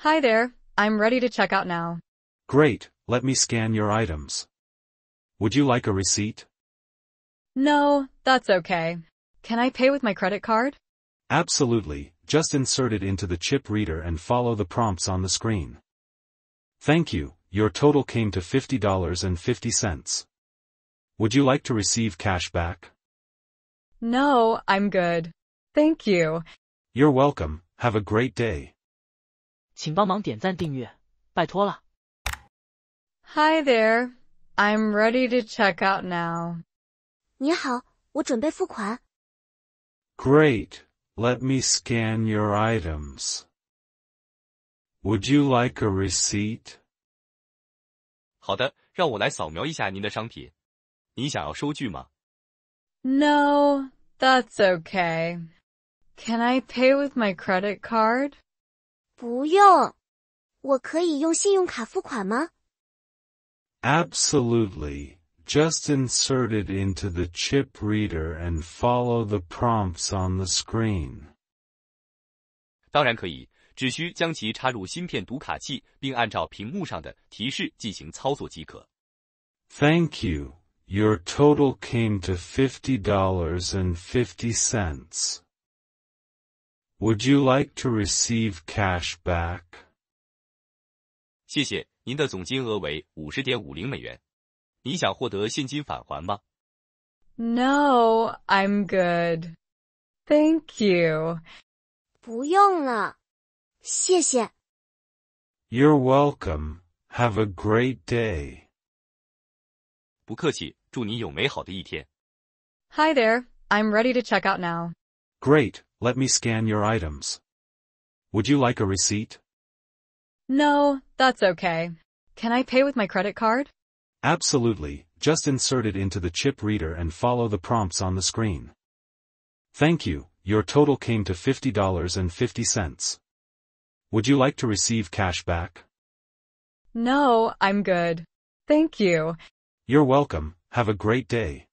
Hi there, I'm ready to check out now. Great, let me scan your items. Would you like a receipt? No, that's okay. Can I pay with my credit card? Absolutely, just insert it into the chip reader and follow the prompts on the screen. Thank you, your total came to $50.50. Would you like to receive cash back? No, I'm good. Thank you. You're welcome, have a great day. 请帮忙点赞订阅，拜托了。Hi there, I'm ready to check out now. 你好，我准备付款。Great, let me scan your items. Would you like a receipt? 好的，让我来扫描一下您的商品。您想要收据吗？ No, that's okay. Can I pay with my credit card? 不用，我可以用信用卡付款吗？ Absolutely, just insert it into the chip reader and follow the prompts on the screen. 当然可以，只需将其插入芯片读卡器，并按照屏幕上的提示进行操作即可。Thank you. Your total came to $50.50. Would you like to receive cash back? 谢谢，您的总金额为$50.50。你想获得现金返还吗？ No, I'm good. Thank you. 不用了，谢谢。You're welcome. Have a great day. 不客气，祝你有美好的一天。Hi there, I'm ready to check out now. Great, let me scan your items. Would you like a receipt? No, that's okay. Can I pay with my credit card? Absolutely, just insert it into the chip reader and follow the prompts on the screen. Thank you, your total came to $50.50. Would you like to receive cash back? No, I'm good. Thank you. You're welcome, have a great day.